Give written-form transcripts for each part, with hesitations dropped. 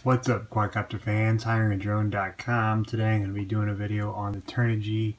What's up, quadcopter fans? HiringADrone.com. Today I'm going to be doing a video on the Turnigy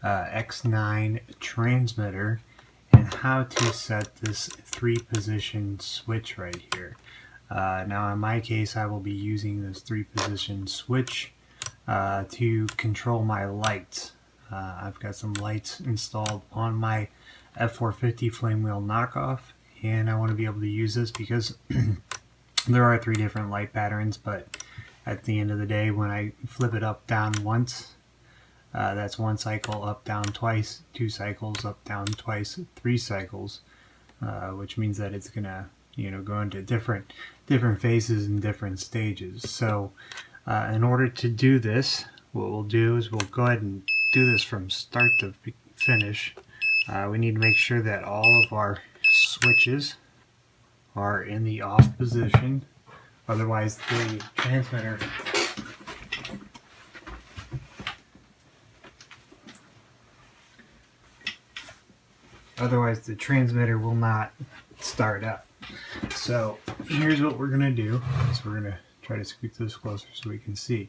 X9 transmitter and how to set this 3-position switch right here. Now in my case, I will be using this 3-position switch to control my lights. I've got some lights installed on my F450 flame wheel knockoff, and I want to be able to use this because there are 3 different light patterns, but at the end of the day, when I flip it up, down once, that's 1 cycle, up, down twice, 2 cycles, up, down twice, 3 cycles, which means that it's gonna, go into different phases and different stages. So, in order to do this, what we'll do is we'll go ahead and do this from start to finish. We need to make sure that all of our switches are in the off position, otherwise the transmitter will not start up. So here's what we're gonna do. So we're gonna try to scoot this closer so we can see.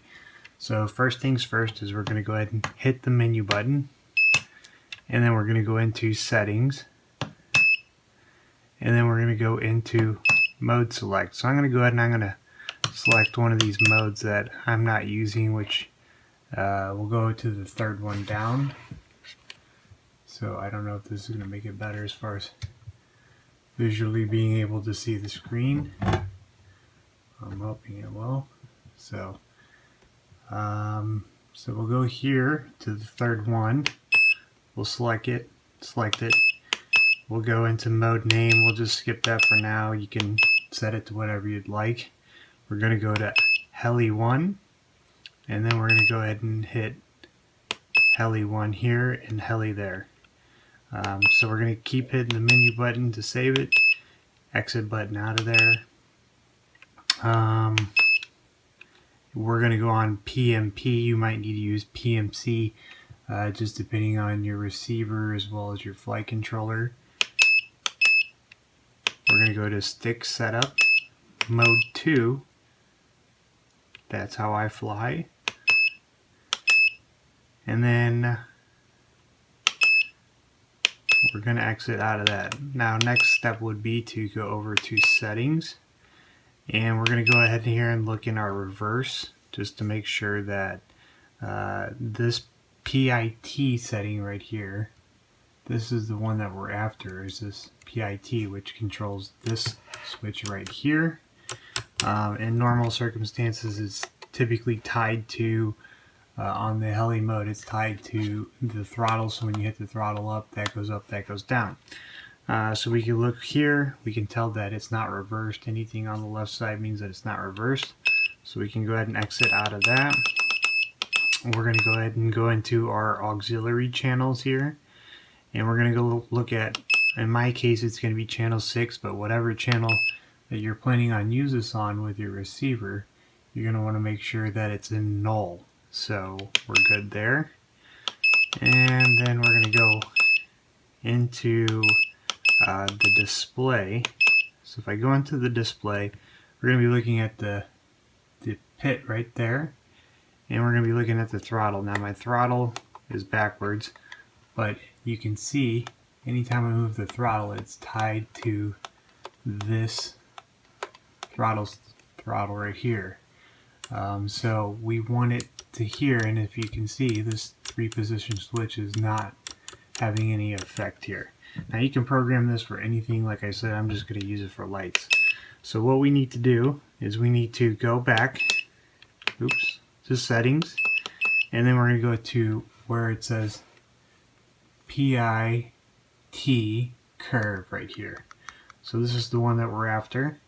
So first things first is we're gonna go ahead and hit the menu button, and then we're gonna go into settings, and then we're going to go into mode select. So I'm going to go ahead and I'm going to select one of these modes that I'm not using, which we'll go to the 3rd one down. So I don't know if this is going to make it better as far as visually being able to see the screen. I'm hoping it will. So we'll go here to the 3rd one. We'll select it. We'll go into mode name. We'll just skip that for now. You can set it to whatever you'd like. We're going to go to Heli 1, and then we're going to go ahead and hit Heli 1 here and Heli there. So we're going to keep hitting the menu button to save it, exit button out of there. We're going to go on PMP. You might need to use PMC, just depending on your receiver as well as your flight controller. We're going to go to stick setup, mode 2, that's how I fly, and then we're going to exit out of that. Now next step would be to go over to settings, and we're going to go ahead here and look in our reverse just to make sure that this PIT setting right here, this is the one that we're after, is this PIT, which controls this switch right here. In normal circumstances, it's typically tied to, on the heli mode, it's tied to the throttle, so when you hit the throttle up, that goes down. So we can look here, we can tell that it's not reversed. Anything on the left side means that it's not reversed. So we can go ahead and exit out of that. We're going to go ahead and go into our auxiliary channels here. And we're going to go look at, in my case it's going to be channel 6, but whatever channel that you're planning on use this on with your receiver, you're going to want to make sure that it's in null. So we're good there. And then we're going to go into the display. So if I go into the display, we're going to be looking at the pit right there, and we're going to be looking at the throttle. Now my throttle is backwards, but you can see anytime I move the throttle, it's tied to this throttle right here. So we want it to here, and if you can see, this 3-position switch is not having any effect here. Now you can program this for anything. Like I said, I'm just going to use it for lights. So what we need to do is we need to go back, to settings, and then we're going to go to where it says PIT curve right here. So this is the one that we're after.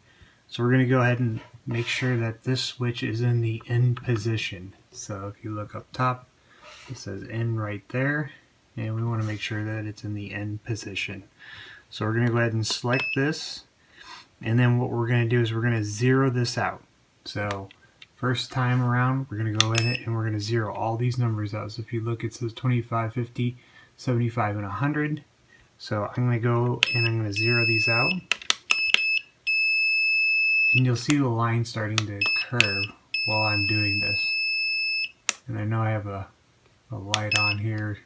So we're going to go ahead and make sure that this switch is in the N position. So if you look up top, it says N right there, and we want to make sure that it's in the N position. So we're going to go ahead and select this, and then what we're going to do is we're going to zero this out. So first time around, we're going to go in it and we're going to zero all these numbers out. So if you look, it says 25, 50, 75, and 100. So I'm going to go and I'm going to zero these out. And you'll see the line starting to curve while I'm doing this. And I know I have a light on here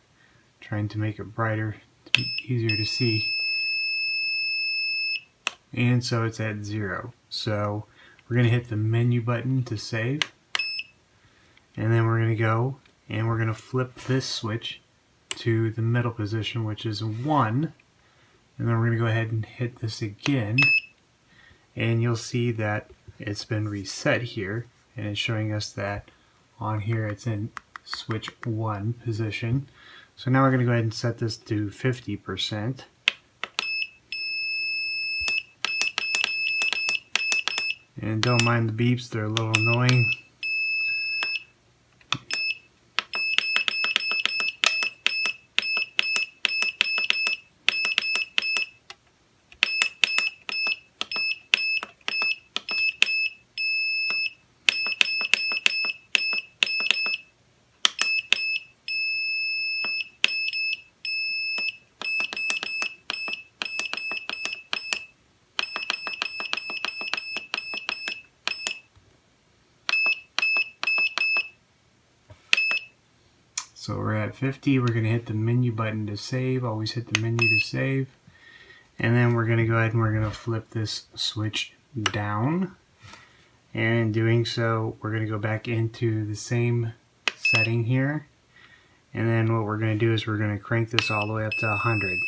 trying to make it brighter to be easier to see. And so it's at 0. So we're going to hit the menu button to save. And then we're going to go and we're going to flip this switch to the middle position, which is 1. And then we're going to go ahead and hit this again. And you'll see that it's been reset here. And it's showing us that on here it's in switch 1 position. So now we're going to go ahead and set this to 50%. And don't mind the beeps, they're a little annoying. So we're at 50, we're going to hit the menu button to save, always hit the menu to save. And then we're going to go ahead and we're going to flip this switch down. And in doing so, we're going to go back into the same setting here. And then what we're going to do is we're going to crank this all the way up to 100.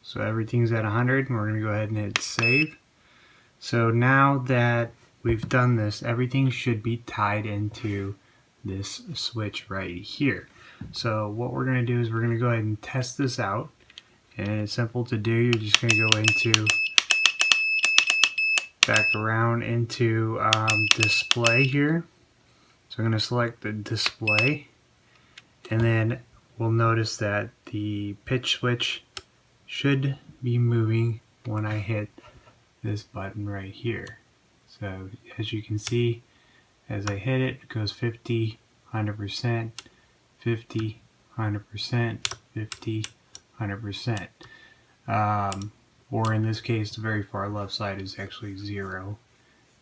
So everything's at 100 and we're going to go ahead and hit save. So now that we've done this, everything should be tied into this switch right here. So what we're going to do is we're going to go ahead and test this out. And it's simple to do. You're just going to go into, back around into display here. So I'm going to select the display. And then we'll notice that the pitch switch should be moving when I hit this button right here. So as you can see, as I hit it, it goes 50, 100%, 50, 100%, 50, 100%. Or in this case, the very far left side is actually 0.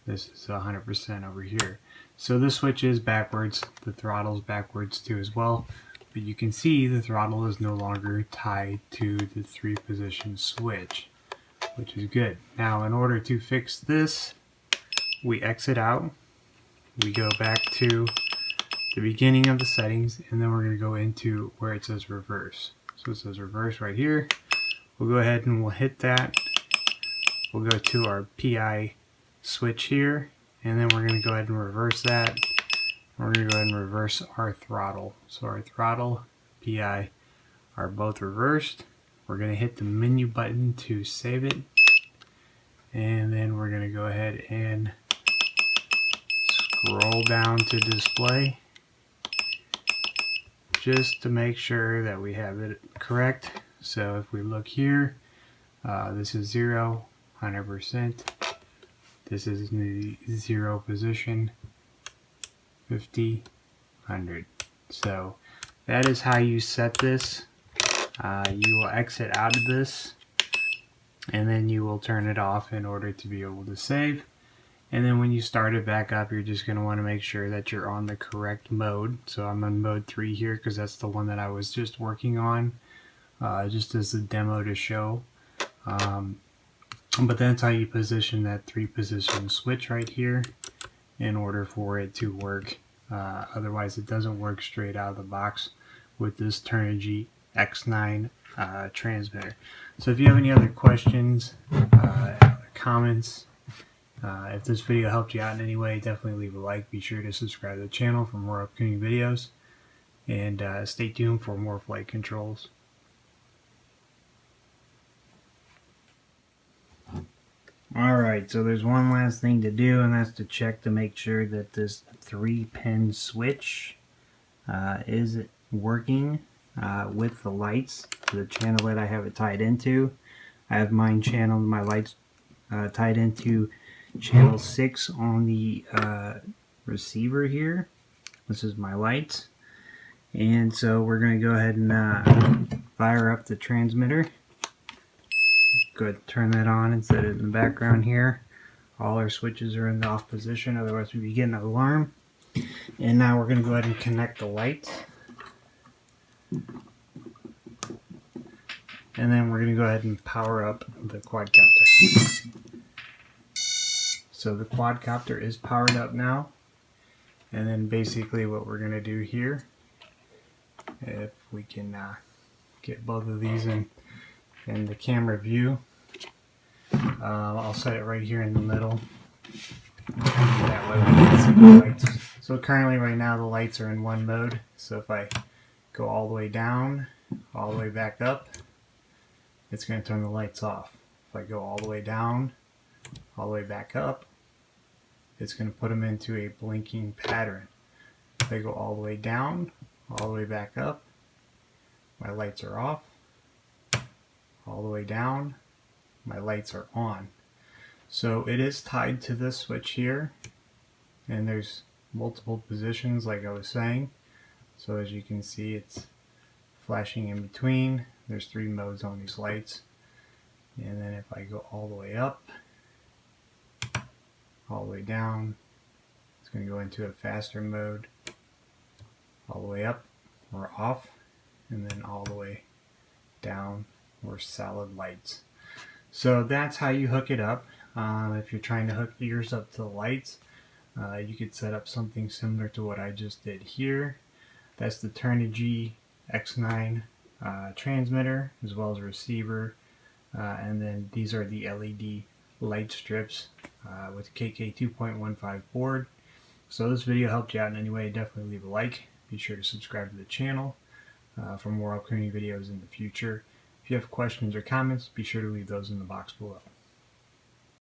This is 100% over here. So this switch is backwards. The throttle's backwards too as well. But you can see the throttle is no longer tied to the 3-position switch, which is good. Now, in order to fix this, we exit out, we go back to the beginning of the settings, and then we're going to go into where it says reverse. So it says reverse right here. We'll go ahead and we'll hit that. We'll go to our PI switch here, and then we're going to go ahead and reverse that. We're going to go ahead and reverse our throttle. So our throttle, PI are both reversed. We're going to hit the menu button to save it. And then we're going to go ahead and scroll down to display just to make sure that we have it correct. So if we look here, this is 0, 100%. This is in the 0 position. 50, 100. So that is how you set this. You will exit out of this and then you will turn it off in order to be able to save. And then when you start it back up, you're just going to want to make sure that you're on the correct mode. So I'm on mode 3 here because that's the one that I was just working on, just as a demo to show. But that's how you position that 3-position switch right here in order for it to work. Otherwise it doesn't work straight out of the box with this Turnigy X9 transmitter. So if you have any other questions, comments, if this video helped you out in any way, definitely leave a like. Be sure to subscribe to the channel for more upcoming videos, and stay tuned for more flight controls. Alright, so there's one last thing to do, and that's to check to make sure that this 3-pin switch is working with the lights, the channel that I have it tied into. I have my lights tied into channel 6 on the receiver here. This is my lights. And so we're going to go ahead and fire up the transmitter. Go ahead and turn that on and set it in the background here. All our switches are in the off position, otherwise we'd be getting an alarm. And now we're going to go ahead and connect the lights. And then we're going to go ahead and power up the quadcopter. So the quadcopter is powered up now. And then basically what we're going to do here, if we can get both of these in the camera view, I'll set it right here in the middle. That way we can see the lights. So currently right now the lights are in one mode. So if I go all the way down, all the way back up, it's going to turn the lights off. If I go all the way down, all the way back up, it's going to put them into a blinking pattern. If I go all the way down, all the way back up, my lights are off. All the way down, my lights are on. So it is tied to this switch here, and there's multiple positions like I was saying. So as you can see, it's flashing in between. There's 3 modes on these lights. And then if I go all the way up, all the way down, it's going to go into a faster mode. All the way up, we're off, and then all the way down, we're solid lights. So that's how you hook it up. If you're trying to hook yours up to the lights, you could set up something similar to what I just did here. That's the Turnigy X9 transmitter as well as a receiver, and then these are the LED light strips with KK 2.15 board. So this video helped you out in any way, definitely leave a like. Be sure to subscribe to the channel for more upcoming videos in the future. If you have questions or comments, be sure to leave those in the box below.